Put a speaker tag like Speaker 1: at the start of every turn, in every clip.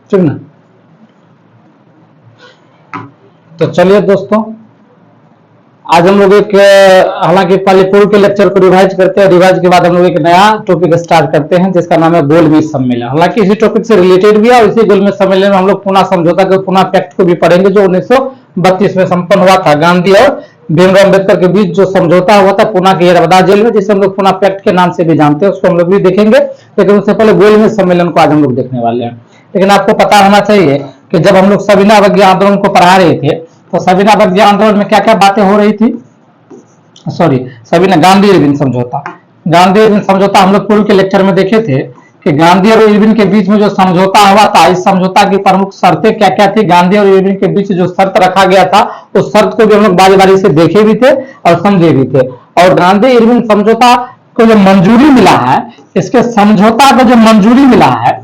Speaker 1: ठीक ना। तो चलिए दोस्तों, आज हम लोग एक, हालांकि पहले पूर्व के लेक्चर को रिवाइज करते हैं, रिवाइज के बाद हम लोग एक नया टॉपिक स्टार्ट करते हैं जिसका नाम है गोलमेज सम्मेलन। हालांकि इसी टॉपिक से रिलेटेड भी है और इसी गोलमेज सम्मेलन में हम लोग पुनः समझौता के पुनः पैक्ट को भी पढ़ेंगे जो 1932 में संपन्न हुआ था। गांधी और भीमराव अम्बेडकर के बीच जो समझौता हुआ था पुणे के यरवदा जेल में, जिसे हम लोग पुनः पैक्ट के नाम से भी जानते हैं, उसको हम लोग भी देखेंगे। लेकिन उससे पहले गोलमेज सम्मेलन को आज हम लोग देखने वाले हैं। लेकिन आपको पता होना चाहिए कि जब हम लोग सविनय अवज्ञा आंदोलन को पढ़ा रहे थे तो सविनय अवज्ञा आंदोलन में क्या क्या बातें हो रही थी, सविनय गांधी इरविन समझौता। गांधी इरविन समझौता हम लोग पूर्व के लेक्चर में देखे थे कि गांधी और इरविन के बीच में जो समझौता हुआ था, इस समझौता की प्रमुख शर्तें क्या क्या थी। गांधी और इरविन के बीच जो शर्त रखा गया था उस शर्त को भी हम लोग बारी बारी से देखे भी थे और समझे भी थे। और गांधी इरविन समझौता को जो मंजूरी मिला है, इसके समझौता को जो मंजूरी मिला है,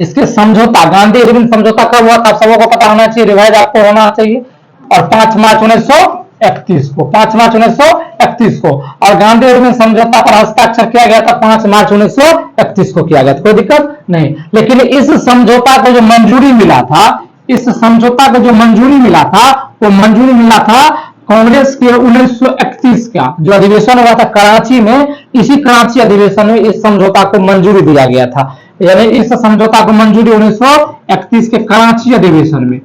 Speaker 1: इसके समझौता गांधी इरविन समझौता कब हुआ था सबको पता होना चाहिए, रिवाइज आपको होना चाहिए। और 5 मार्च 1931 को, 5 मार्च 1931 को। और गांधी इरविन समझौता पर हस्ताक्षर किया गया था 5 मार्च 1931 को किया गया था, कोई दिक्कत नहीं। लेकिन इस समझौता को जो मंजूरी मिला था, इस समझौता को जो मंजूरी मिला था वो मंजूरी मिला था कांग्रेस के 1931 का जो अधिवेशन हुआ था कराची में, इसी कराची अधिवेशन में इस समझौता को मंजूरी दिया गया था। यानी इस समझौता को मंजूरी 1931 के कराची अधिवेशन में,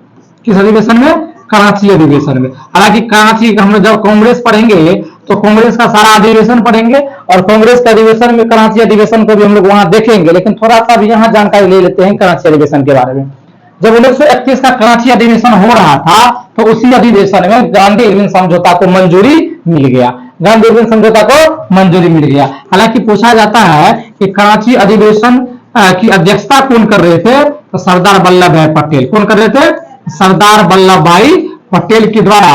Speaker 1: किस अधिवेशन में, कराची अधिवेशन में। हालांकि कराची हम जब कांग्रेस पढ़ेंगे तो कांग्रेस का सारा अधिवेशन पढ़ेंगे और कांग्रेस के अधिवेशन में कराची अधिवेशन को भी हम लोग वहां देखेंगे। लेकिन थोड़ा सा भी यहाँ जानकारी ले लेते हैं कराची अधिवेशन के बारे में। जब 1931 का कराची अधिवेशन हो रहा था तो उसी अधिवेशन में गांधी इरविन समझौता को मंजूरी मिल गया, गांधी इरविन समझौता को मंजूरी मिल गया। हालांकि पूछा जाता है कि कराची अधिवेशन की अध्यक्षता कौन कर रहे थे, तो सरदार वल्लभ भाई पटेल। कौन कर रहे थे, सरदार वल्लभ भाई पटेल के द्वारा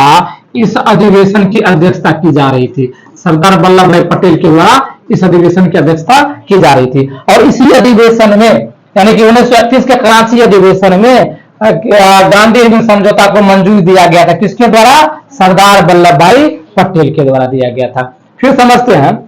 Speaker 1: इस अधिवेशन की अध्यक्षता की जा रही थी। सरदार वल्लभ भाई पटेल के द्वारा इस अधिवेशन की अध्यक्षता की जा रही थी। और इसी अधिवेशन में यानी कि 1931 के कराची अधिवेशन में गांधी इरविन समझौता को मंजूरी दिया गया था। किसके द्वारा, सरदार वल्लभ भाई पटेल के द्वारा दिया गया था। फिर समझते हैं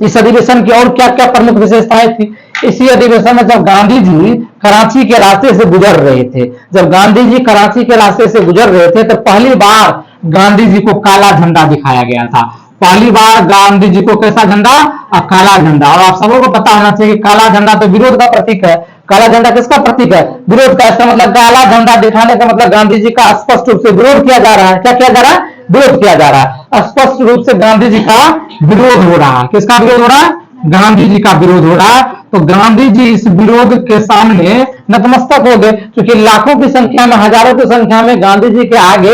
Speaker 1: इस अधिवेशन की और क्या क्या प्रमुख विशेषताएं थी। इसी अधिवेशन में जब गांधी जी कराची के रास्ते से गुजर रहे थे, जब गांधी जी कराची के रास्ते से गुजर रहे थे तो पहली बार गांधी जी को काला झंडा दिखाया गया था। पहली बार गांधी जी को कैसा झंडा, काला झंडा। और आप सबको पता होना चाहिए काला झंडा तो विरोध का प्रतीक है। काला झंडा किसका प्रतीक है, विरोध का। इसका मतलब काला झंडा दिखाने का मतलब गांधी जी का स्पष्ट रूप से विरोध किया जा रहा है। क्या किया जा रहा है, विरोध किया जा रहा है। स्पष्ट रूप से गांधी जी का विरोध हो रहा है। किसका विरोध हो रहा है, गांधी जी का विरोध हो रहा है। तो गांधी जी इस विरोध के सामने नतमस्तक हो गए, क्योंकि लाखों की संख्या में, हजारों की संख्या में गांधी जी के आगे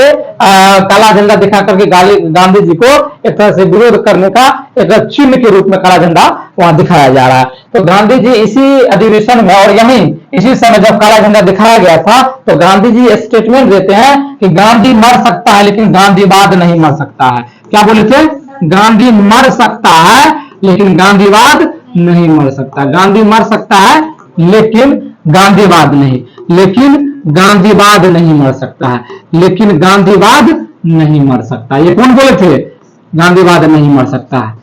Speaker 1: काला झंडा दिखा करके गांधी जी को एक तरह से विरोध करने का एक चिन्ह के रूप में काला झंडा वहां दिखाया जा रहा है। तो गांधी जी इसी अधिवेशन में और यहीं इसी समय जब काला झंडा दिखाया गया था तो गांधी जी स्टेटमेंट देते हैं कि गांधी मर सकता है लेकिन गांधीवाद नहीं मर सकता है। क्या बोले थे, गांधी मर सकता है लेकिन गांधीवाद नहीं मर सकता। गांधी मर सकता है लेकिन गांधीवाद नहीं, लेकिन गांधीवाद नहीं मर सकता है, लेकिन गांधीवाद नहीं मर सकता। ये कौन बोले थे, गांधीवाद नहीं मर सकता है।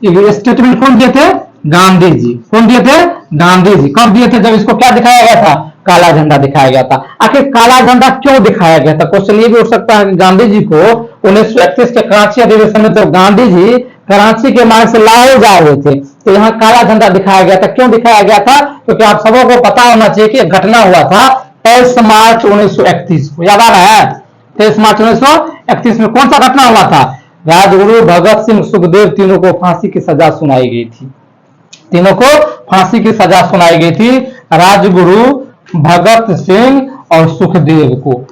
Speaker 1: ये स्टेटमेंट कौन दिए थे, गांधी जी। कौन दिए थे, गांधी जी। कब दिए थे, जब इसको क्या दिखाया गया था, काला झंडा दिखाया गया था। आखिर काला झंडा क्यों दिखाया गया था, क्वेश्चन ये भी उठ सकता है कि गांधी जी को 1931 के कराची अधिवेशन में जब गांधी जी कराची के मार्ग से लाए जा रहे थे तो यहाँ काला झंडा दिखाया गया था। क्यों दिखाया गया था, क्योंकि आप सबों को पता होना चाहिए कि घटना हुआ था 23 मार्च 1931 को। याद आ रहा है, 23 मार्च 1931 में कौन सा घटना हुआ था, राजगुरु भगत सिंह सुखदेव तीनों को फांसी की सजा सुनाई गई थी। तीनों को फांसी की सजा सुनाई गई थी, राजगुरु, भगत सिंह और सुखदेव को।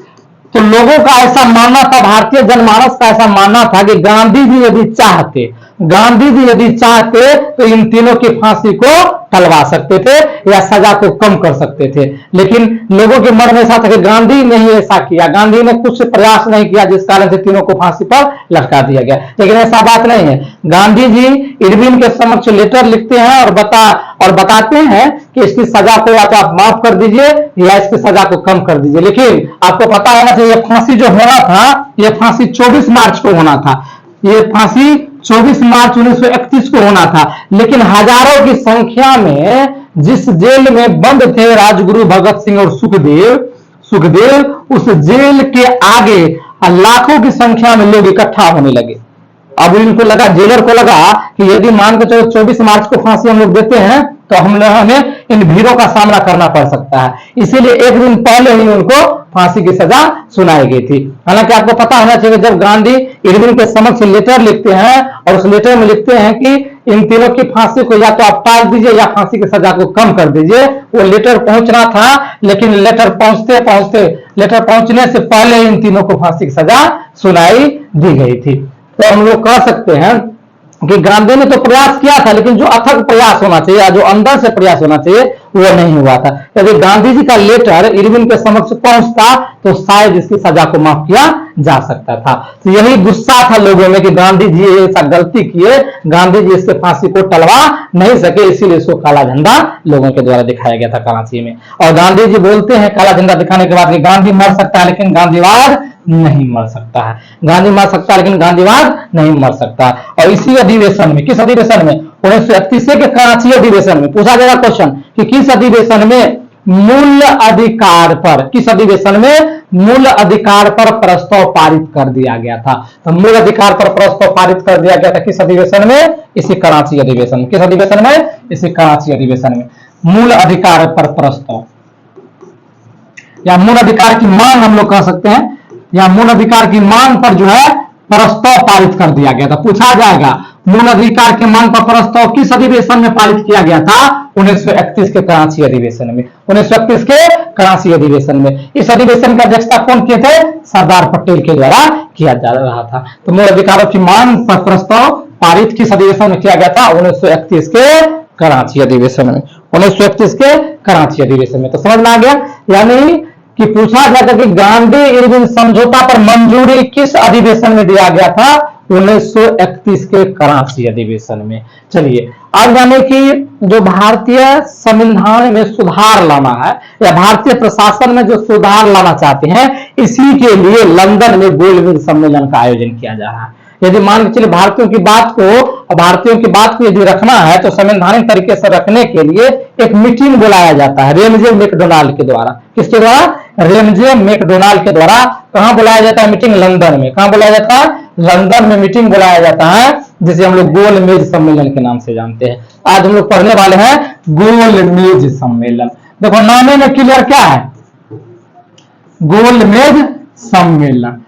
Speaker 1: तो लोगों का ऐसा मानना था, भारतीय जनमानस का ऐसा मानना था कि गांधी जी यदि चाहते, गांधी जी यदि चाहते तो इन तीनों की फांसी को टलवा सकते थे या सजा को कम कर सकते थे। लेकिन लोगों के मन में ऐसा था कि गांधी ने ही ऐसा किया, गांधी ने कुछ प्रयास नहीं किया जिस कारण से तीनों को फांसी पर लटका दिया गया। लेकिन ऐसा बात नहीं है। गांधी जी इरविन के समक्ष लेटर लिखते हैं और बताते हैं कि इसकी सजा को या तो आप माफ कर दीजिए या इसकी सजा को कम कर दीजिए। लेकिन आपको पता होना चाहिए फांसी जो होना था, यह फांसी 24 मार्च को होना था। ये फांसी 24 मार्च 1931 को होना था, लेकिन हजारों की संख्या में जिस जेल में बंद थे राजगुरु भगत सिंह और सुखदेव उस जेल के आगे लाखों की संख्या में लोग इकट्ठा होने लगे। अब इनको लगा, जेलर को लगा कि यदि मान के चलो 24 मार्च को फांसी हम लोग देते हैं तो हमें इन भीड़ों का सामना करना पड़ सकता है, इसीलिए एक दिन पहले ही उनको फांसी की सजा सुनाई गई थी। हालांकि आपको पता होना चाहिए, जब गांधी इरविन के समक्ष लेटर लिखते हैं और उस लेटर में लिखते हैं कि इन तीनों की फांसी को या तो आप टाल दीजिए या फांसी की सजा को कम कर दीजिए, वो लेटर पहुंचना था, लेकिन लेटर पहुंचने से पहले इन तीनों को फांसी की सजा सुनाई दी गई थी। तो हम लोग कह सकते हैं कि गांधी ने तो प्रयास किया था, लेकिन जो अथक प्रयास होना चाहिए, जो अंदर से प्रयास होना चाहिए, वो नहीं हुआ था। यदि गांधी जी का लेटर इरविन के समक्ष पहुंचता तो शायद इसकी सजा को माफ किया जा सकता था। तो यही गुस्सा था लोगों में कि गांधी जी ऐसा गलती किए, गांधी जी इसके फांसी को टलवा नहीं सके, इसीलिए इसको काला झंडा लोगों के द्वारा दिखाया गया था कराची में। और गांधी जी बोलते हैं काला झंडा दिखाने के बाद कि गांधी मर सकता है लेकिन गांधीवाद नहीं मर सकता है, गांधी मर सकता है लेकिन गांधीवाद नहीं मर सकता। और इसी अधिवेशन में, किस अधिवेशन में, 1931 के कराची अधिवेशन में पूछा गया क्वेश्चन कि किस अधिवेशन में मूल अधिकार पर, किस अधिवेशन में मूल अधिकार पर प्रस्ताव पारित कर दिया गया था। तो मूल अधिकार पर प्रस्ताव पारित कर दिया गया था किस अधिवेशन में, इसी कराची अधिवेशन में। किस अधिवेशन में, इसी कराची अधिवेशन में मूल अधिकार पर प्रस्ताव या मूल अधिकार की मांग हम लोग कह सकते हैं, या मूल अधिकार की मांग पर जो है प्रस्ताव पारित कर दिया गया था। पूछा जाएगा मूल अधिकार की मांग पर प्रस्ताव किस अधिवेशन में पारित किया गया था, 1931 के कराची अधिवेशन में। 1931 के कराची अधिवेशन में। इस अधिवेशन की अध्यक्षता कौन किए थे, सरदार पटेल के द्वारा किया जा रहा था। तो मूल अधिकारों की मांग पर प्रस्ताव पारित किस अधिवेशन में किया गया था, 1931 के कराची अधिवेशन में। 1931 के कराची अधिवेशन में। तो समझ में आ गया, यानी कि पूछा गया था कि गांधी इरविन समझौता पर मंजूरी किस अधिवेशन में दिया गया था, 1931 के कराची अधिवेशन में। चलिए अब जाने कि जो भारतीय संविधान में सुधार लाना है या भारतीय प्रशासन में जो सुधार लाना चाहते हैं, इसी के लिए लंदन में गोलमेज सम्मेलन का आयोजन किया जा रहा है। यदि मान के चलिए भारतीयों की बात को यदि रखना है तो संवैधानिक तरीके से रखने के लिए एक मीटिंग बुलाया जाता है रेमजे मैकडोनाल्ड के द्वारा। किसके द्वारा, रेमजे मैकडोनाल्ड के द्वारा। कहां बुलाया जाता है मीटिंग, लंदन में। कहां बुलाया जाता है, लंदन में मीटिंग बुलाया जाता है, जिसे हम लोग गोलमेज सम्मेलन के नाम से जानते हैं। आज हम लोग पढ़ने वाले हैं गोलमेज सम्मेलन। देखो नामे में क्लियर क्या है, गोलमेज सम्मेलन।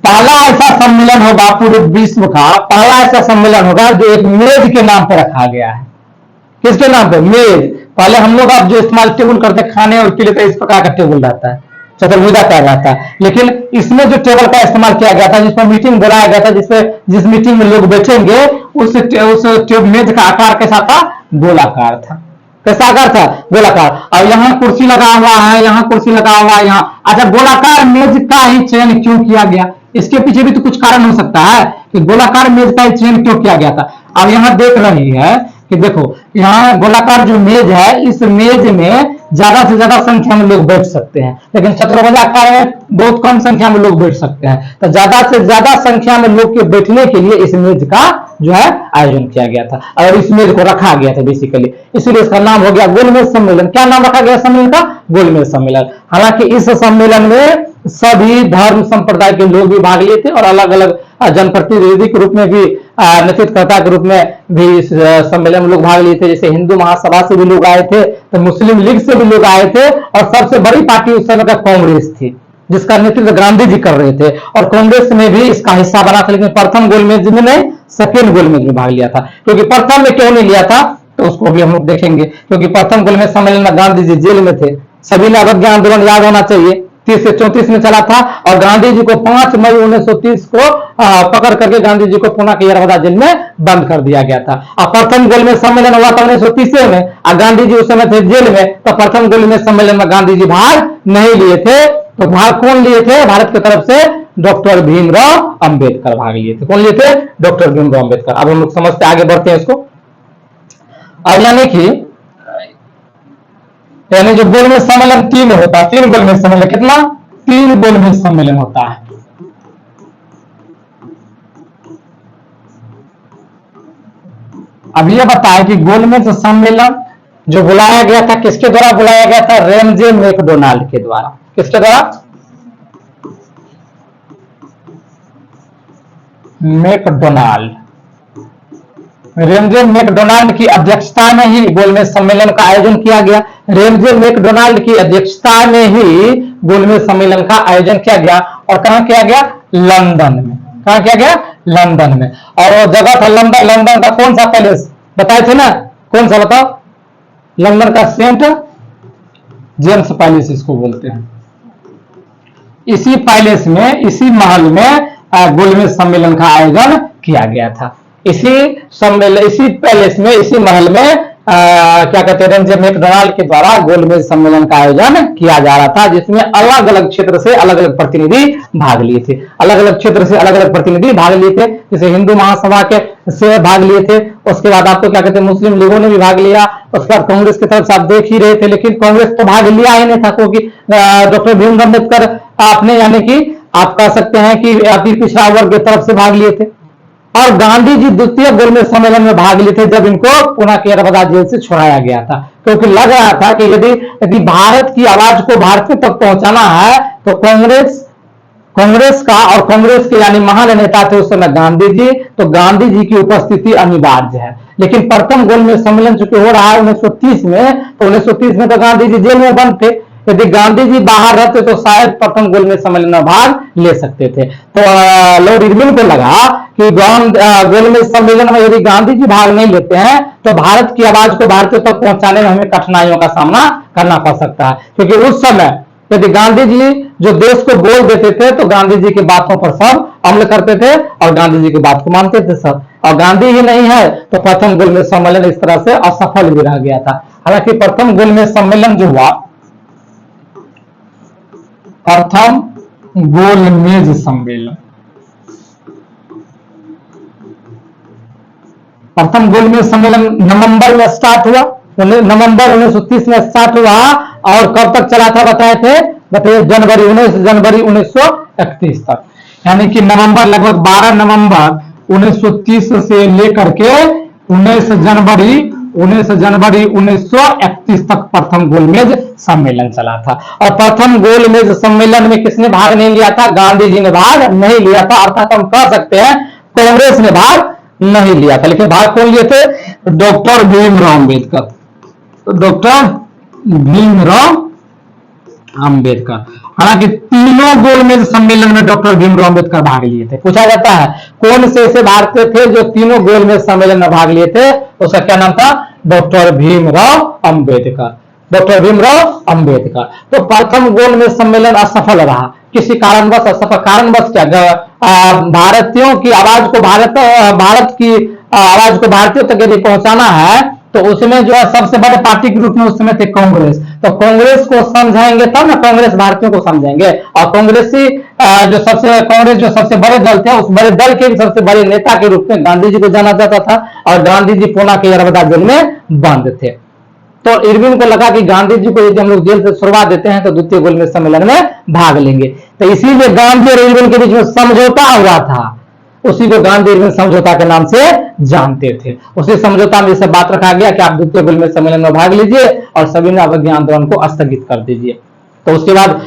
Speaker 1: पहला ऐसा सम्मेलन होगा पूरे विश्व का, पहला ऐसा सम्मेलन होगा जो एक मेज के नाम पर रखा गया है। किसके नाम पे, मेज। पहले हम लोग अब जो इस्तेमाल टेबल करते हैं खाने और पीने का, इस प्रकार का टेबल रहता है, चतुर्भुजा का रहता है। लेकिन इसमें जो टेबल का इस्तेमाल किया गया था, जिसमें मीटिंग बुलाया गया था, जिस मीटिंग में लोग बैठेंगे, उस मेज का आकार कैसा था, गोलाकार था। कैसा आकार था, गोलाकार। और यहाँ कुर्सी लगा हुआ है, यहाँ कुर्सी लगा हुआ है, यहाँ। अच्छा, गोलाकार मेज का ही चयन क्यों किया गया, इसके पीछे भी तो कुछ कारण हो सकता है कि गोलाकार मेज का ही चयन क्यों किया गया था। अब यहाँ देख रही है कि देखो यहाँ गोलाकार जो मेज है, इस मेज में ज्यादा से ज्यादा संख्या में लोग बैठ सकते हैं, लेकिन चतुर्भुजाकार में बहुत कम संख्या में लोग बैठ सकते हैं। तो ज्यादा से ज्यादा संख्या में लोग के बैठने के लिए इस मेज का जो है आयोजन किया गया था और इस मेज को रखा गया था बेसिकली, इसीलिए इसका नाम हो गया गोलमेज सम्मेलन। क्या नाम रखा गया सम्मेलन का, गोलमेज सम्मेलन। हालांकि इस सम्मेलन में सभी धर्म संप्रदाय के लोग भी भाग लिए थे और अलग अलग जनप्रतिनिधि के रूप में भी, नेतृत्वकर्ता के रूप में भी इस सम्मेलन में लोग भाग लिए थे। जैसे हिंदू महासभा से भी लोग आए थे, तो मुस्लिम लीग से भी लोग आए थे, और सबसे बड़ी पार्टी उस समय का कांग्रेस थी, जिसका नेतृत्व गांधी जी कर रहे थे। और कांग्रेस में भी इसका हिस्सा बना था, लेकिन प्रथम गोलमेज में नहीं, सेकेंड गोलमेज में भाग लिया था। क्योंकि प्रथम में क्यों नहीं लिया था, तो उसको भी हम लोग देखेंगे। क्योंकि प्रथम गोलमेज सम्मेलन में गांधी जी जेल में थे। सभी ने अवज्ञा आंदोलन याद होना चाहिए, 30 से 34 में चला था, और गांधी जी को 5 मई 1930 को पकड़ करके गांधी जी को पुणे के यरवदा जेल में बंद कर दिया गया था। और प्रथम गोलमेज सम्मेलन हुआ था 1930 में, और गांधी जी उस समय थे जेल में। तो प्रथम गोलमेज सम्मेलन में गांधी जी भाग नहीं लिए थे। तो भाग कौन लिए थे, भारत की तरफ से डॉक्टर भीमराव अंबेडकर भाग लिए थे। कौन लिए थे, डॉक्टर भीमराव अंबेडकर। अब हम लोग समझते आगे बढ़ते हैं इसको। अब यानी जो गोलमेज सम्मेलन 3 होता है, 3 गोलमेज सम्मेलन, कितना, 3 गोलमेज सम्मेलन होता है। अब ये बताएं कि गोलमेज सम्मेलन जो बुलाया गया था किसके द्वारा बुलाया गया था? रैमजे मैकडोनाल्ड के द्वारा। किसके द्वारा? मैकडोनाल्ड। रेमजे मैकडोनाल्ड की अध्यक्षता में ही गोलमेज सम्मेलन का आयोजन किया गया। रेमजे मैकडोनाल्ड की अध्यक्षता में ही गोलमेज सम्मेलन का आयोजन किया गया। और कहां किया गया? लंदन में। कहां किया गया? लंदन में। और वो जगह था लंदन। लंदन का कौन सा पैलेस बताए थे ना? कौन सा बताओ? लंदन का सेंट जेम्स पैलेस इसको बोलते हैं। इसी पैलेस में, इसी महल में गोलमेज सम्मेलन का आयोजन किया गया था। इसी सम्मेलन, इसी पैलेस में, इसी महल में क्या कहते हैं, रेमजे मैकडोनाल्ड के द्वारा गोलमेज सम्मेलन का आयोजन किया जा रहा था, जिसमें अलग अलग क्षेत्र से अलग अलग प्रतिनिधि भाग लिए थे। अलग अलग क्षेत्र से अलग अलग प्रतिनिधि भाग लिए थे। जैसे हिंदू महासभा के से भाग लिए थे। उसके बाद आपको क्या कहते हैं, मुस्लिम लीगों ने भी भाग लिया। उसके बाद कांग्रेस की तरफ से आप देख ही रहे थे, लेकिन कांग्रेस तो भाग लिया ही नहीं था, क्योंकि डॉक्टर भीमराव अम्बेडकर आपने, यानी कि आप कह सकते हैं कि अति पिछड़ा वर्ग की तरफ से भाग लिए थे। और गांधी जी द्वितीय गोलमेज सम्मेलन में भाग लिए थे, जब इनको पुणे के येरवडा जेल से छुड़ाया गया था, क्योंकि लग रहा था कि यदि भारत की आवाज को भारतीयों तक पहुंचाना है तो कांग्रेस का, और कांग्रेस के यानी महान नेता थे उस समय गांधी जी, तो गांधी जी की उपस्थिति अनिवार्य है। लेकिन प्रथम गोलमेज सम्मेलन चूंकि हो रहा है 1930 में, तो 1930 में तो गांधी जी जेल में बंद थे। यदि गांधी जी बाहर रहते तो शायद प्रथम गोलमेज सम्मेलन में भाग ले सकते थे। तो लॉर्ड इरविन को लगा कि गोलमेज सम्मेलन में यदि गांधी जी भाग नहीं लेते हैं तो भारत की आवाज को भारतीयों तक पहुंचाने में हमें कठिनाइयों का सामना करना पड़ सकता है। क्योंकि उस समय यदि गांधी जी जो देश को बोल देते थे तो गांधी जी की बातों पर सब अमल करते थे और गांधी जी की बात को मानते थे सब। और गांधी ही नहीं है तो प्रथम गोलमेज सम्मेलन इस तरह से असफल भी रह गया था। हालांकि प्रथम गोलमेज सम्मेलन जो हुआ, प्रथम गोलमेज सम्मेलन, प्रथम गोलमेज सम्मेलन नवंबर में स्टार्ट हुआ, नवंबर 1930 में स्टार्ट हुआ। और कब तक चला था बताए थे? बताइए, 19 जनवरी 1931 तक। यानी कि नवंबर, लगभग 12 नवंबर 1930 से लेकर के 19 जनवरी 1931 तक प्रथम गोलमेज सम्मेलन चला था। और प्रथम गोलमेज सम्मेलन में किसने भाग नहीं लिया था? गांधी जी ने भाग नहीं लिया था। अर्थात हम कह सकते हैं कांग्रेस ने भाग नहीं लिया था। लेकिन भाग कौन लिए थे? डॉक्टर भीमराव अम्बेडकर। डॉक्टर भीमराव अम्बेडकर। हालांकि तीनों गोलमेज सम्मेलन में डॉक्टर भीमराव अम्बेडकर भाग लिए थे। पूछा जाता है कौन से ऐसे भारतीय थे जो तीनों गोलमेज सम्मेलन में भाग लिए थे? उसका क्या नाम था? डॉक्टर भीमराव अम्बेडकर। डॉक्टर भीमराव अम्बेडकर। तो प्रथम गोलमेज सम्मेलन असफल रहा। किसी कारणवश असफल, कारणवश क्या? भारतीयों की आवाज को भारत की आवाज को भारतीयों तक यदि पहुंचाना है तो उसमें जो है सबसे बड़े पार्टी के रूप में उस समय थे कांग्रेस। तो कांग्रेस को समझाएंगे तब ना कांग्रेस भारतीयों को समझेंगे। और कांग्रेस जो सबसे बड़े दल थे, उस बड़े दल के भी सबसे बड़े नेता के रूप में गांधी जी को जाना जाता था। और गांधी जी पुणे के येरवडा जेल में बंद थे। तो इरविन को लगा कि गांधी जी को यदि हम लोग जेल से छुड़वा देते हैं तो द्वितीय गोलमेज सम्मेलन में भाग लेंगे। तो इसीलिए गांधी और इरविन के बीच में समझौता हुआ था। उसी को गांधी इरविन समझौता के नाम से जानते थे। उसी समझौता में बात रखा गया कि आप द्वितीय गोलमेज सम्मेलन में भाग लीजिए और सभी अवज्ञा आंदोलन को स्थगित कर दीजिए। तो उसके बाद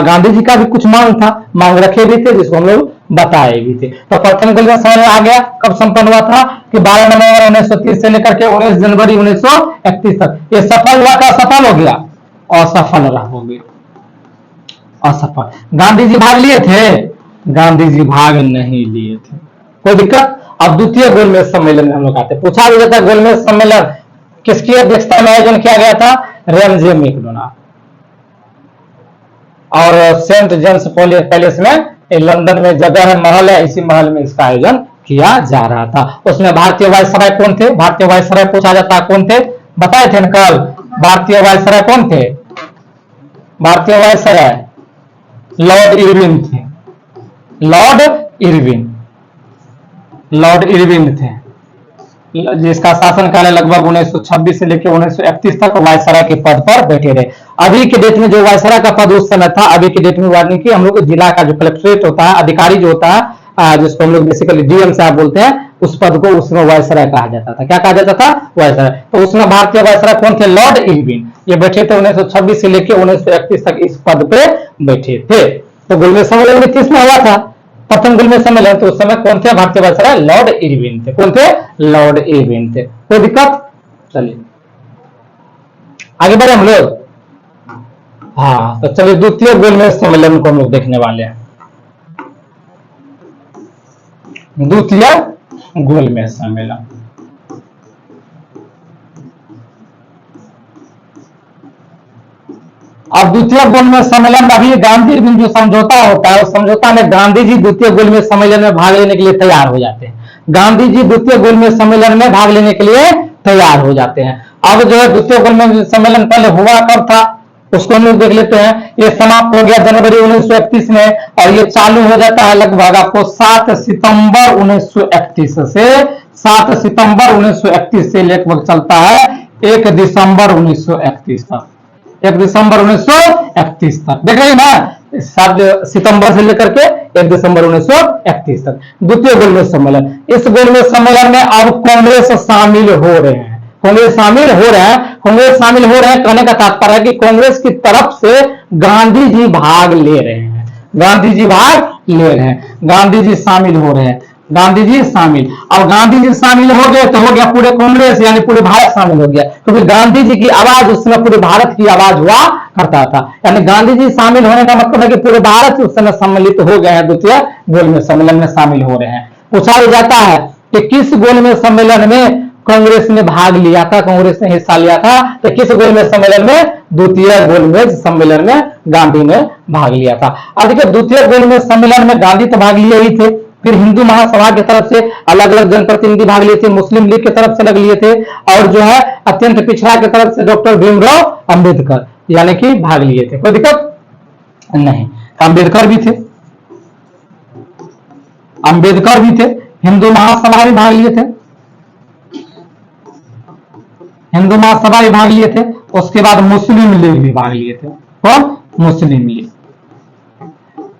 Speaker 1: गांधी जी का भी कुछ मांग था, मांग रखे भी थे, जिसको हम लोग बताए भी थे। तो प्रथम गोलमेज सम्मेलन आ गया, कब संपन्न हुआ था? कि 12 नवंबर 1930 से लेकर के 19 जनवरी 1931 तक। ये सफल हुआ का असफल हो गया? असफल रहा हो गया, असफल। गांधी जी भाग लिए थे? गांधी जी भाग नहीं लिए थे। कोई दिक्कत? अब द्वितीय गोलमेज सम्मेलन में हम लोग आते। पूछा भी जाता है गोलमेज सम्मेलन किसकी अध्यक्षता में आयोजन किया गया था? रेमजे मैकडोनाल्ड और सेंट जेम्स पैलेस में लंदन में जगह है, महल है, इसी महल में इसका आयोजन किया जा रहा था। उसमें भारतीय वायसराय कौन थे? भारतीय वायसराय पूछा जाता है कौन थे? बताए थे ना कल। भारतीय वायसराय कौन थे? भारतीय वायसराय लॉर्ड इरविन थे। लॉर्ड इरविन थे, जिसका शासनकाल लगभग 1926 से लेकर 1931 तक वायसराय के पद पर बैठे रहे। अभी के डेट में जो वायसराय का पद उस समय था, अभी के डेट में वार्निंग की हम लोग जिला का जो कलेक्ट्रेट होता है, अधिकारी जो होता है, जिसको हम लोग बेसिकली डीएम साहब बोलते हैं, उस पद को उसमें वायसराय कहा जाता था। क्या कहा जाता था? वायसराय। तो उसमें भारतीय वायसराय कौन थे? Lord Irwin. ये बैठे थे 1926 से लेकर 1931 तक इस पद पे बैठे थे। तो गोलमेज सम्मेलन में किसमें हुआ था? प्रथम गोलमेज सम्मेलन। तो उस समय कौन थे भारतीय वायसराय? लॉर्ड इरविन थे। कौन थे? लॉर्ड इरविन थे। कोई दिक्कत? चलिए आगे बढ़े हम लोग। हाँ तो चलिए द्वितीय गोलमेज सम्मेलन को हम लोग देखने वाले हैं। द्वितीय गोलमेज सम्मेलन। अब द्वितीय गोलमेज सम्मेलन में अभी गांधी जो समझौता होता है, उस समझौता में गांधी जी द्वितीय गोलमेज सम्मेलन में भाग लेने के लिए तैयार हो जाते हैं। गांधी जी द्वितीय गोलमेज सम्मेलन में भाग लेने के लिए तैयार हो जाते हैं। अब जो है द्वितीय गोलमेज सम्मेलन पहले हुआ कब था उसको हम लोग देख लेते हैं। ये समाप्त हो गया जनवरी 1931 में और ये चालू हो जाता है लगभग आपको 7 सितंबर 1931 से 7 सितंबर 1931 से लगभग चलता है 1 दिसंबर 1931 तक। 1 दिसंबर 1931 तक देख रहे हैं ना, 7 सितंबर से लेकर के 1 दिसंबर 1931 तक द्वितीय गोलमेज सम्मेलन। इस गोलमेज सम्मेलन में अब कांग्रेस शामिल हो रहे हैं। कांग्रेस शामिल हो रहे हैं। कांग्रेस शामिल हो रहे हैं कहने का तात्पर्य है कि कांग्रेस की तरफ से गांधी जी भाग ले रहे हैं। गांधी जी भाग ले रहे हैं। गांधी जी शामिल हो रहे हैं। गांधी जी शामिल। अब गांधी जी शामिल हो गए तो हो गया पूरे कांग्रेस यानी पूरे भारत शामिल हो गया, क्योंकि तो गांधी जी की आवाज उस समय पूरे भारत की आवाज हुआ करता था। यानी गांधी जी शामिल होने का मतलब है कि पूरे भारत उस समय सम्मिलित हो गए हैं, द्वितीय गोलमेज सम्मेलन में शामिल हो रहे हैं। पूछा जाता है कि किस गोलमेज सम्मेलन में कांग्रेस ने भाग लिया था, कांग्रेस ने हिस्सा लिया था, तो किस गोलमेज सम्मेलन में? द्वितीय गोलमेज सम्मेलन में गांधी ने भाग लिया था। अब देखिए द्वितीय गोलमेज सम्मेलन में गांधी तो भाग लिए ही थे, फिर हिंदू महासभा की तरफ से अलग अलग जनप्रतिनिधि भाग लिए थे, मुस्लिम लीग की तरफ से लग लिए थे और जो है अत्यंत पिछड़ा की तरफ से डॉक्टर भीमराव अंबेडकर यानी कि भाग लिए थे। कोई दिक्कत नहीं। अंबेडकर भी थे, अंबेडकर भी थे। हिंदू महासभा भी भाग लिए थे, हिंदू महासभा भी भाग लिए थे। उसके बाद मुस्लिम लीग भी भाग लिए थे। कौन? मुस्लिम लीग।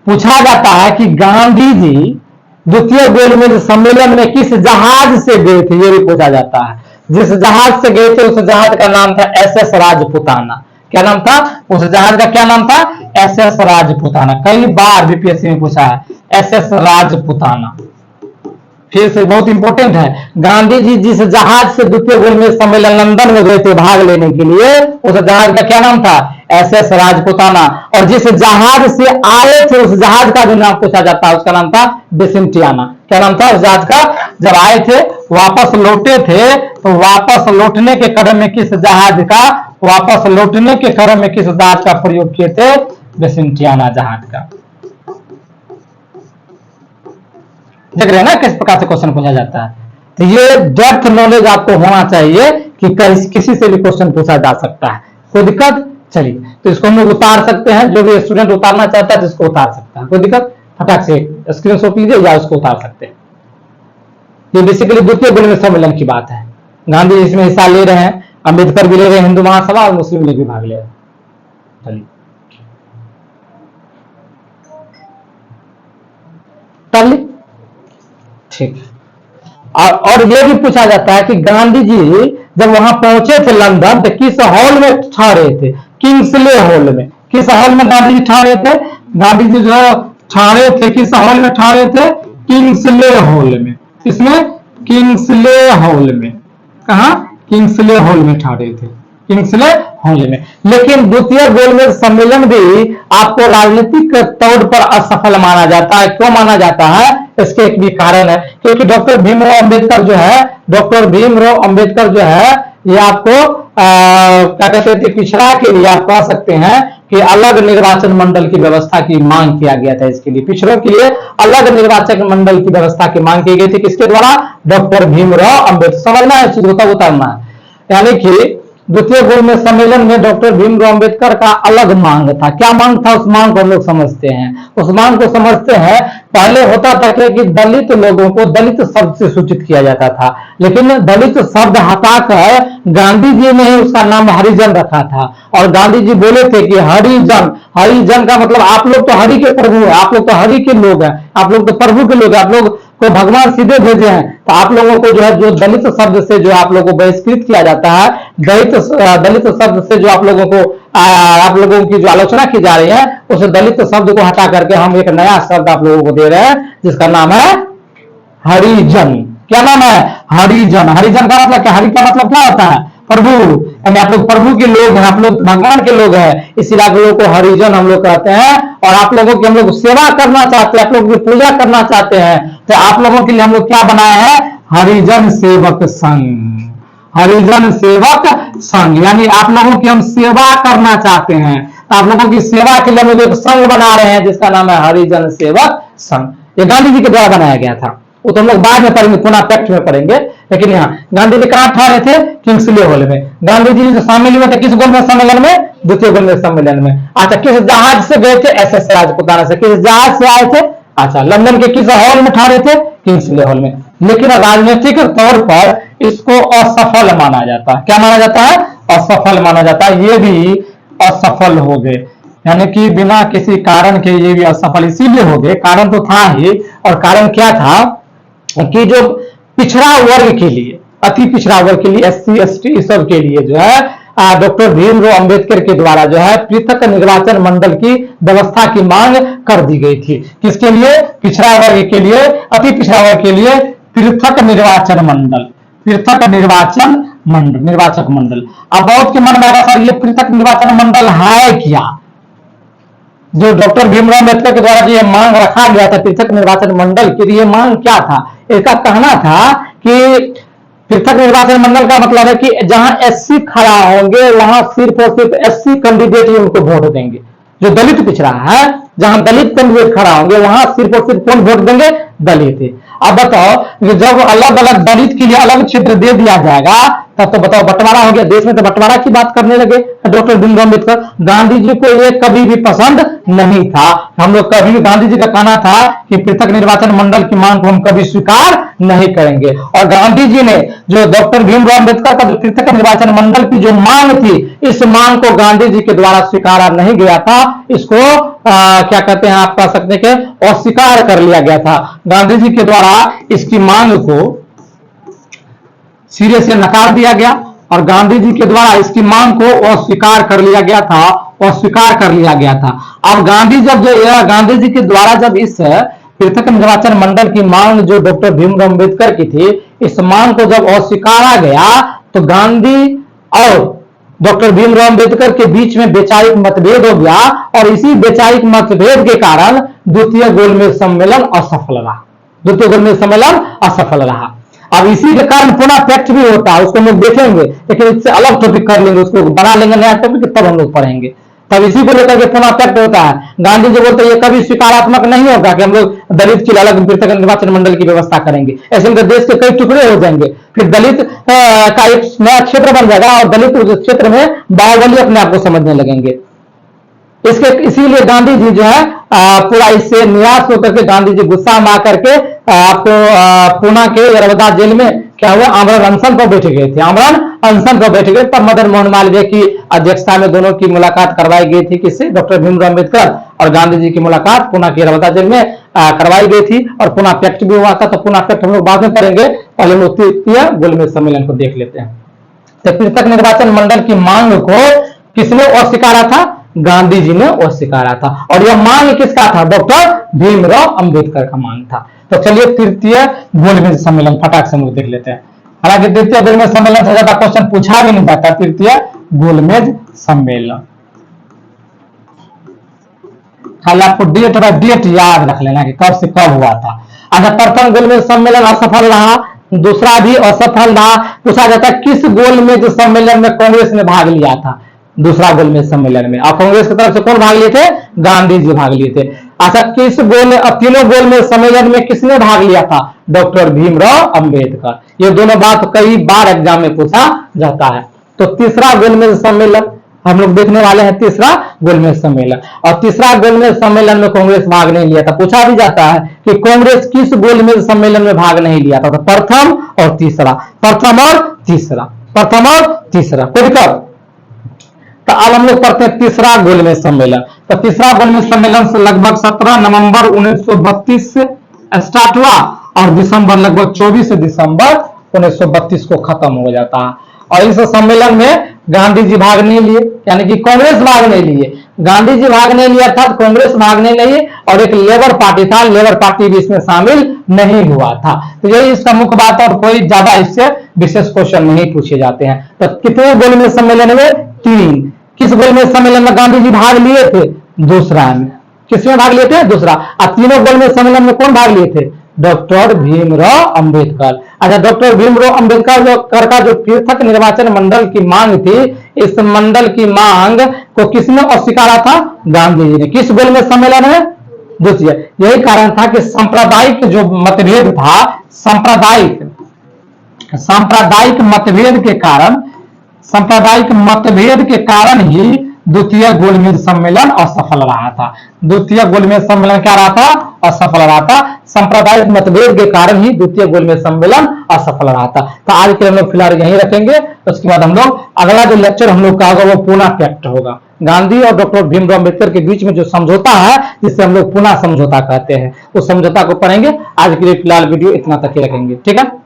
Speaker 1: पूछा जाता है कि गांधी जी द्वितीय गोलमेज सम्मेलन में किस जहाज से गए थे, यह भी पूछा जाता है। जिस जहाज से गए थे उस जहाज का नाम था SS राजपुताना। क्या नाम था उस जहाज का? क्या नाम था? SS राजपुताना। कई बार बीपीएससी में पूछा है SS राजपुताना। फिर से बहुत इंपॉर्टेंट है। गांधी जी जिस जहाज से द्वितीय गोलमेज सम्मेलन लंदन में गए थे भाग लेने के लिए, उस जहाज का क्या नाम था? SS राजपुताना। और जिस जहाज से आए थे उस जहाज का जो नाम पूछा जाता है उसका नाम था बेसेंटियाना। क्या नाम था उस जहाज का? जब आए थे वापस लौटे थे तो वापस लौटने के क्रम में किस जहाज का, वापस लौटने के क्रम में किस जहाज का प्रयोग किए थे? बेसेंटियाना जहाज का। देख रहे हैं ना किस प्रकार से क्वेश्चन पूछा जाता है। तो ये डेप्थ नॉलेज आपको होना चाहिए कि किसी से भी क्वेश्चन पूछा जा सकता है। कोई दिक्कत? चलिए तो इसको हम लोग उतार सकते हैं, जो भी स्टूडेंट उतारना चाहता है जिसको उतार सकता है। कोई दिक्कत? फटाक से स्क्रीनशॉट लीजिए या उसको उतार सकते हैं। ये बेसिकली द्वितीय गोलमेज सम्मेलन की बात है। गांधी इसमें हिस्सा ले रहे हैं, अंबेडकर भी ले रहे हैं, हिंदू महासभा और मुस्लिम लीग भी भाग ले रहे हैं। चलिए ठीक। और ये भी पूछा जाता है कि गांधी जी जब वहां पहुंचे थे लंदन तो किस हॉल में ठहरे थे? किंग्सले हॉल में। किस हॉल में गांधी जी ठहरे थे? गांधी जी जो ठहरे थे किस हॉल में ठहरे थे? किंग्सले हॉल में। इसमें किंग्सले हॉल में। कहा? किंग्सले हॉल में ठहरे थे, किंग्सले हॉल में। लेकिन द्वितीय गोलमेज सम्मेलन भी आपको राजनीतिक तौर पर असफल माना जाता है। क्यों माना जाता है? इसके एक भी कारण है, क्योंकि डॉक्टर भीमराव अंबेडकर जो है, डॉक्टर भीमराव अंबेडकर जो है ये आपको क्या कहते हैं पिछड़ा के लिए आप कह सकते हैं कि अलग निर्वाचन मंडल की व्यवस्था की मांग किया गया था। इसके लिए पिछड़ों के लिए अलग निर्वाचन मंडल की व्यवस्था की मांग की गई थी। किसके द्वारा? डॉक्टर भीमराव अंबेडकर। समझना है चीज को, उतारना है। यानी कि द्वितीय गोलमेज सम्मेलन में डॉक्टर भीमराव अंबेडकर का अलग मांग था। क्या मांग था? उस मांग को हम लोग समझते हैं। उस मांग को समझते हैं। पहले होता था कि दलित लोगों को दलित शब्द से सूचित किया जाता था, लेकिन दलित शब्द हटाकर गांधी जी ने उसका नाम हरिजन रखा था। और गांधी जी बोले थे कि हरिजन, हरिजन का मतलब आप लोग तो हरि के प्रभु हैं, आप लोग तो हरि के लोग हैं, आप लोग तो प्रभु के लोग हैं, आप लोग तो भगवान सीधे भेजे हैं। तो आप लोगों को जो है, जो दलित शब्द से जो आप लोगों को बहिष्कृत किया जाता है, दलित शब्द से जो आप लोगों को आप लोगों की जो आलोचना की जा रही है, उस दलित शब्द को हटा करके हम एक नया शब्द आप लोगों को दे रहे हैं, जिसका नाम है हरिजन। क्या नाम है? हरिजन। हरिजन का मतलब क्या? हरि का मतलब क्या होता है? प्रभु। यानी आप लोग प्रभु के लोग हैं, आप लोग भगवान के लोग हैं, इसीलिए आप लोगों को हरिजन हम लोग कहते हैं। और आप लोगों की हम लोग सेवा करना चाहते हैं, आप लोगों की पूजा करना चाहते हैं, तो आप लोगों के लिए हम लोग क्या बनाए हैं? हरिजन सेवक संघ। हरिजन सेवक संघ, यानी आप लोगों की हम सेवा करना चाहते हैं, आप लोगों की सेवा के लिए हम लोग एक संघ बना रहे हैं, जिसका नाम है हरिजन सेवक संघ। ये गांधी जी के द्वारा बनाया गया था। वो तो हम लोग बाद में पढ़ेंगे, पुनः पैक्ट में पढ़ेंगे। लेकिन यहाँ गांधी जी कहाँ ठहरे थे? किंग्सले हॉल में। गांधी जी शामिल हुए थे किस गोलमेज सम्मेलन में? द्वितीय गोलमेज सम्मेलन में। अच्छा, किस जहाज से गए थे? SS राजपुताना से। किस जहाज से आए थे? अच्छा, लंदन के किस हॉल में ठहरे थे? किंग्सले हॉल में। लेकिन राजनीतिक तौर पर इसको असफल माना जाता है। क्या माना जाता है? असफल माना जाता है। ये भी असफल हो गए, यानी कि बिना किसी कारण के ये भी असफल इसीलिए हो गए, कारण तो था ही। और कारण क्या था कि जो पिछड़ा वर्ग के लिए, अति पिछड़ा वर्ग के लिए, SC ST इस सब के लिए जो है डॉक्टर भीमराव अंबेडकर के द्वारा जो है पृथक निर्वाचन मंडल की व्यवस्था की मांग कर दी गई थी। किसके लिए? पिछड़ा वर्ग के लिए, अति पिछड़ा वर्ग के लिए पृथक निर्वाचन मंडल। पृथक निर्वाचन मंडल, निर्वाचक मंडल। अब बहुत के मन में आएगा, सर ये पृथक निर्वाचन मंडल है क्या? जो डॉक्टर भीमराव अम्बेडकर के द्वारा जो ये मांग रखा गया था पृथक निर्वाचन मंडल की, ये मांग क्या था? इसका कहना था कि पृथक निर्वाचन मंडल का मतलब है कि जहां SC खड़ा होंगे वहां सिर्फ और सिर्फ SC कैंडिडेट ही उनको वोट देंगे। जो दलित पिछड़ा है, जहां दलित कैंडिडेट खड़ा होंगे वहां सिर्फ और सिर्फ कौन वोट देंगे? दलित। अब बताओ, जब अलग अलग दलित के लिए अलग क्षेत्र दे दिया जाएगा, तब तो बताओ बंटवारा हो गया। देश में तो बंटवारा की बात करने लगे डॉक्टर भीमराव अम्बेडकर। गांधी जी को ये कभी भी पसंद नहीं था। हम लोग कभी, गांधी जी का कहना था कि पृथक निर्वाचन मंडल की मांग को हम कभी स्वीकार नहीं करेंगे। और गांधी जी ने जो डॉक्टर भीमराव अम्बेडकर का जो पृथक निर्वाचन मंडल की जो मांग थी, इस मांग को गांधी जी के द्वारा स्वीकारा नहीं गया था। इसको क्या कहते हैं, आप कह सकते हैं कि अस्वीकार कर लिया गया था। गांधी जी के द्वारा इसकी मांग को सिरे से नकार दिया गया और गांधी जी के द्वारा इसकी मांग को अस्वीकार कर लिया गया था, अस्वीकार कर लिया गया था। अब गांधी जी के द्वारा जब इस पृथक निर्वाचन मंडल की मांग जो डॉक्टर भीमराव अम्बेडकर की थी, इस मांग को जब अस्वीकारा गया तो गांधी और डॉक्टर भीमराव अम्बेडकर के बीच में वैचारिक मतभेद हो गया और इसी वैचारिक मतभेद के कारण द्वितीय गोलमेज सम्मेलन असफल रहा। द्वितीय गोलमेज सम्मेलन असफल रहा। अब इसी के कारण पुनः पैक्ट भी होता है, उसको हम लोग देखेंगे, लेकिन इससे अलग टॉपिक कर लेंगे, उसको बना लेंगे नया टॉपिक, तब हम लोग पढ़ेंगे। तब इसी को लेकर के पुनः पैक्ट होता है। गांधी जी बोलते ये कभी स्वीकारात्मक नहीं होगा कि हम लोग दलित के लिए अलग पृथक निर्वाचन मंडल की व्यवस्था करेंगे। ऐसे में देश के कई टुकड़े हो जाएंगे, फिर दलित का एक नया क्षेत्र बन जाएगा और दलित उस क्षेत्र में बाहुबली अपने आप को समझने लगेंगे। इसीलिए गांधी जी जो है पूरा इससे निराश होकर के गांधी जी गुस्सा में आकर के आपको पूना के यरवदा जेल में क्या हुआ, आमरण अनशन पर बैठ गए थे। आमरण अनशन पर बैठ गए। तब मदन मोहन मालवीय की अध्यक्षता में दोनों की मुलाकात करवाई गई थी। किससे? डॉक्टर भीमराव अम्बेडकर और गांधी जी की मुलाकात पूना के यरवदा जेल में करवाई गई थी और पुनः पैक्ट भी हुआ था। तो पुनः पैक्ट हम लोग बाद में करेंगे, पहले हम तृतीय गोलमेज सम्मेलन को देख लेते हैं। तो पृथक निर्वाचन मंडल की मांग को किसने अस्वीकारा था? गांधी जी ने अस्वीकारा था। और यह मांग किसका था? डॉक्टर भीमराव अंबेडकर का मांग था। तो चलिए तृतीय गोलमेज सम्मेलन फटाक से हम लोग देख लेते हैं। हालांकि तृतीय गोलमेज सम्मेलन से ज्यादा क्वेश्चन पूछा भी नहीं जाता। तृतीय गोलमेज सम्मेलन खाली आपको डेट बाय डेट याद रख लेना कि कब से कब हुआ था। अगर प्रथम गोलमेज सम्मेलन असफल रहा, दूसरा भी असफल रहा। पूछा जाता है किस गोलमेज सम्मेलन में कांग्रेस ने भाग लिया था? दूसरा गोलमेज सम्मेलन में। और कांग्रेस की तरफ से कौन भाग लिए थे? गांधी जी भाग लिए थे। अच्छा, किस तीनों गोलमेज सम्मेलन में किसने भाग लिया था? डॉक्टर भीमराव अंबेडकर। ये दोनों बात कई बार एग्जाम में पूछा जाता है। तो तीसरा गोलमेज सम्मेलन हम लोग देखने वाले हैं। तीसरा गोलमेज सम्मेलन, और तीसरा गोलमेज सम्मेलन में कांग्रेस भाग नहीं लिया था। पूछा भी जाता है कि कांग्रेस किस गोलमेज सम्मेलन में भाग नहीं लिया था? तो प्रथम और तीसरा, प्रथम और तीसरा, प्रथम और तीसरा। कोई दिक्कत? तो अब हम लोग पढ़ते हैं तीसरा गोलमेज सम्मेलन। तो तीसरा गोलमेज सम्मेलन से लगभग 17 नवंबर 1932 से स्टार्ट हुआ और दिसंबर लगभग 24 दिसंबर 1932 को खत्म हो जाता है। और इस सम्मेलन में गांधी जी भाग नहीं लिए, यानी कि कांग्रेस भाग नहीं लिए, गांधी जी भाग नहीं लिया अर्थात कांग्रेस भाग नहीं लिए, और एक लेबर पार्टी था, लेबर पार्टी भी इसमें शामिल नहीं हुआ था। तो यही इसका मुख्य बात है, और कोई ज्यादा इससे विशेष क्वेश्चन नहीं पूछे जाते हैं। तो कितने गोलमेज सम्मेलन हुए? 3। किस गोलमेज सम्मेलन में गांधी जी भाग लिए थे? दूसरा में। किसमें भाग लिए थे? दूसरा। और तीनों गोलमेज सम्मेलन में कौन भाग लिए थे? डॉक्टर भीमराव अंबेडकर। अच्छा, डॉक्टर भीमराव अंबेडकर का जो पृथक निर्वाचन मंडल की मांग थी, इस मंडल की मांग को किसने अस्वीकारा था? गांधी जी ने। किस गोलमेज सम्मेलन में? दूसरे। यही कारण था कि सांप्रदायिक जो मतभेद था, सांप्रदायिक मतभेद के कारण ही द्वितीय गोलमेज सम्मेलन असफल रहा था। द्वितीय गोलमेज सम्मेलन क्या रहा था? असफल रहा था। सांप्रदायिक मतभेद के कारण ही द्वितीय गोलमेज सम्मेलन असफल रहा था। तो आज के हम लोग फिलहाल यहीं रखेंगे। उसके बाद हम लोग अगला जो लेक्चर हम लोग का होगा वो पुनः टेक्स्ट होगा। गांधी और डॉक्टर भीमराव अंबेडकर के बीच में जो समझौता है, जिसे हम लोग पुनः समझौता कहते हैं, उस समझौता को पढ़ेंगे। आज के लिए फिलहाल वीडियो इतना तक ही रखेंगे। ठीक है।